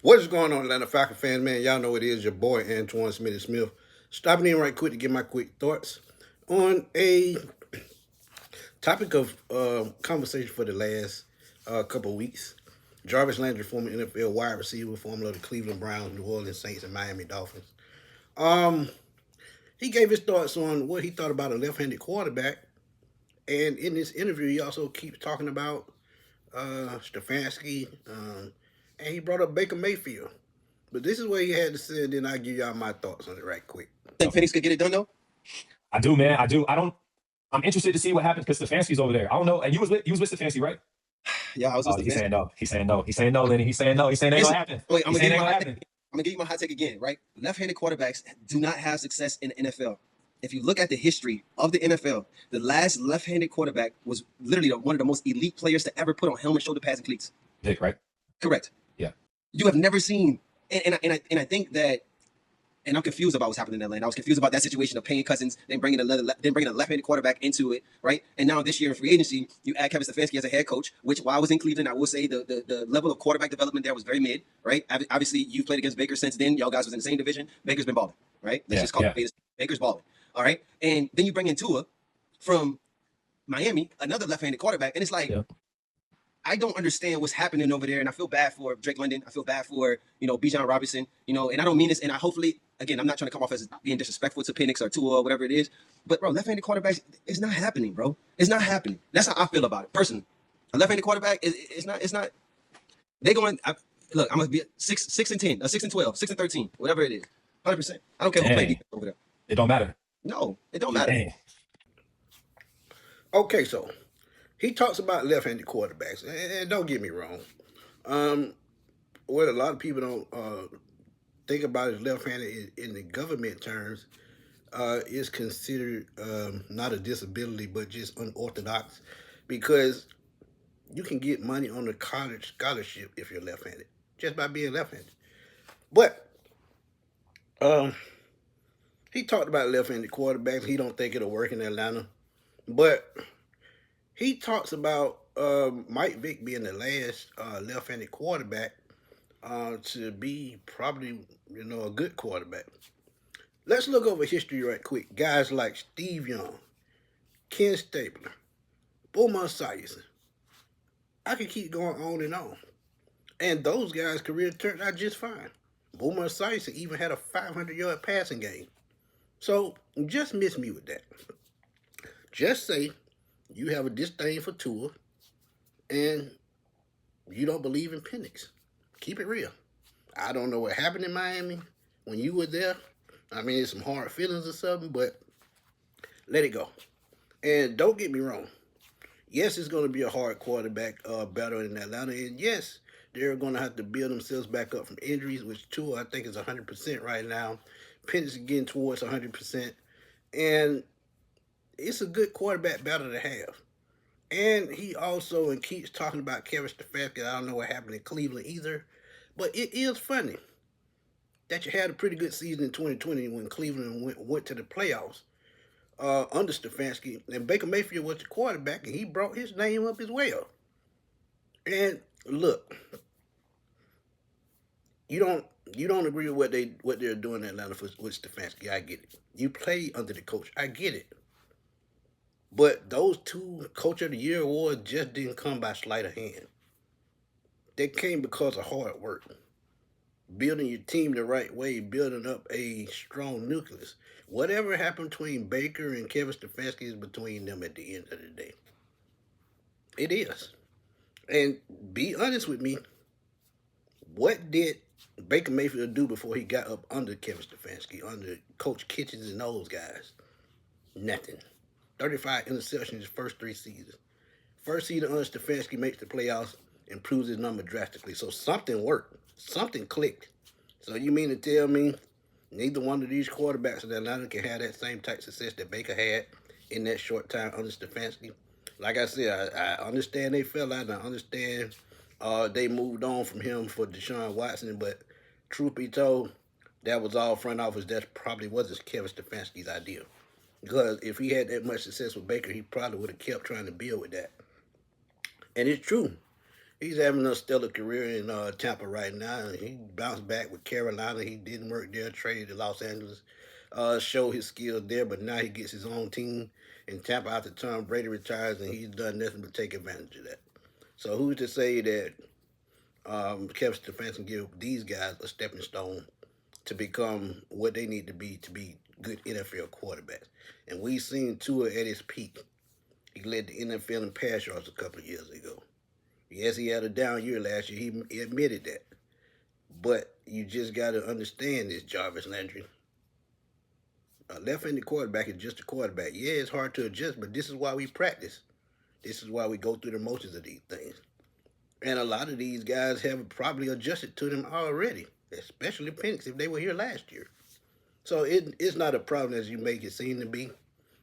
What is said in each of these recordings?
What is going on, Atlanta Falcons fans, man? Y'all know it is your boy Antoine Smith. Stopping in right quick to get my quick thoughts on a topic of conversation for the last couple of weeks. Jarvis Landry, former NFL wide receiver, former of the Cleveland Browns, New Orleans Saints, and Miami Dolphins. Um, he gave his thoughts on what he thought about a left-handed quarterback, and in this interview, he also keeps talking about Stefanski, and he brought up Baker Mayfield. But this is what he had to say, and then I'll give y'all my thoughts on it right quick. Think Penix could get it done though? I do, man. I do. I'm interested to see what happens because Stefanski's over there. I don't know. And you was with Stefanski, right? Yeah, I was with He's saying no. He's saying no. He's saying no, Lenny. He's saying no. He's saying it ain't gonna happen. Wait, I'm He's gonna saying it give ain't you gonna my happen. I'm gonna give you my hot take again, right? Left-handed quarterbacks do not have success in the NFL. If you look at the history of the NFL, the last left-handed quarterback was literally one of the most elite players to ever put on helmet, shoulder pads, and cleats. Dick, right? Correct. Yeah. You have never seen, and I think that, and I'm confused about what's happening in Atlanta. I was confused about that situation of paying Cousins, then bringing a left-handed quarterback into it, right? And now this year in free agency, you add Kevin Stefanski as a head coach, which while I was in Cleveland, I will say the level of quarterback development there was very mid, right? Obviously, you've played against Baker since then. Y'all guys was in the same division. Baker's been balling, right? Let's just call it Baker's balling, all right? And then you bring in Tua from Miami, another left-handed quarterback, and it's like, I don't understand what's happening over there, and I feel bad for Drake London. I feel bad for, Bijan Robinson, and I don't mean this, and I hopefully, again, I'm not trying to come off as being disrespectful to Penix or Tua or whatever it is, but, bro, left-handed quarterbacks, it's not happening, bro. It's not happening. That's how I feel about it, personally. A left-handed quarterback, it's not, they going, look, I'm going to be 6 and 10, 6 and 12, 6 and 13, whatever it is, 100%. I don't care who played defense over there. It don't matter. No, it don't matter. Dang. Okay, so he talks about left-handed quarterbacks, and don't get me wrong. What a lot of people don't think about is left-handed in the government terms is considered not a disability, but just unorthodox, because you can get money on a college scholarship if you're left-handed, just by being left-handed. But he talked about left-handed quarterbacks. He don't think it'll work in Atlanta, but he talks about Mike Vick being the last left-handed quarterback to be probably a good quarterback. Let's look over history right quick. Guys like Steve Young, Ken Stabler, Boomer Esiason. I could keep going on and on. And those guys' career turned out just fine. Boomer Esiason even had a 500-yard passing game. So just miss me with that. Just say you have a disdain for Tua and you don't believe in Penix. Keep it real. I don't know what happened in Miami when you were there. I mean, it's some hard feelings or something, but let it go. And don't get me wrong. Yes, it's going to be a hard quarterback battle in Atlanta. And yes, they're going to have to build themselves back up from injuries, which Tua, I think, is 100% right now. Penix is getting towards 100%. And it's a good quarterback battle to have. And he also keeps talking about Kevin Stefanski. I don't know what happened in Cleveland either. But it is funny that you had a pretty good season in 2020 when Cleveland went to the playoffs under Stefanski. And Baker Mayfield was the quarterback, and he brought his name up as well. And look, you don't agree with what they're doing in Atlanta with Stefanski. I get it. You play under the coach. I get it. But those 2 Coach of the Year awards just didn't come by sleight of hand. They came because of hard work. Building your team the right way, building up a strong nucleus. Whatever happened between Baker and Kevin Stefanski is between them at the end of the day. It is. And be honest with me, what did Baker Mayfield do before he got up under Kevin Stefanski, under Coach Kitchens and those guys? Nothing. 35 interceptions his first 3 seasons. First season under Stefanski makes the playoffs, improves his number drastically. So something worked. Something clicked. So you mean to tell me neither one of these quarterbacks in Atlanta can have that same type of success that Baker had in that short time under Stefanski? Like I said, I understand they fell out, and I understand they moved on from him for Deshaun Watson, but truth be told, that was all front office. That probably wasn't Kevin Stefanski's idea. Because if he had that much success with Baker, he probably would have kept trying to build with that. And it's true. He's having a stellar career in Tampa right now. He bounced back with Carolina. He didn't work there, traded to Los Angeles, showed his skills there, but now he gets his own team in Tampa after Tom Brady retires, and he's done nothing but take advantage of that. So who's to say that Kevin Stefanski can give these guys a stepping stone to become what they need to be good NFL quarterbacks? And we've seen Tua at his peak. He led the NFL in pass yards a couple of years ago. Yes, he had a down year last year. He admitted that. But you just got to understand this, Jarvis Landry. A left-handed quarterback is just a quarterback. Yeah, it's hard to adjust, but this is why we practice. This is why we go through the motions of these things. And a lot of these guys have probably adjusted to them already, especially Penix if they were here last year. So it's not a problem as you make it seem to be,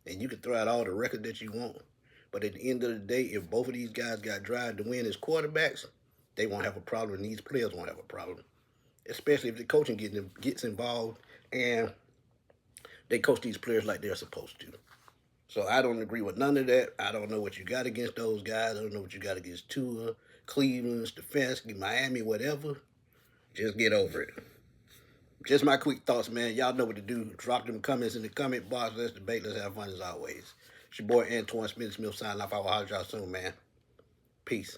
and you can throw out all the records that you want. But at the end of the day, if both of these guys got drive to win as quarterbacks, they won't have a problem, and these players won't have a problem. Especially if the coaching gets involved and they coach these players like they're supposed to. So I don't agree with none of that. I don't know what you got against those guys. I don't know what you got against Tua, Cleveland, Stefanski, Miami, whatever. Just get over it. Just my quick thoughts, man. Y'all know what to do. Drop them comments in the comment box. Let's debate. Let's have fun as always. It's your boy Antoine Smith signing off. I will holler at y'all soon, man. Peace.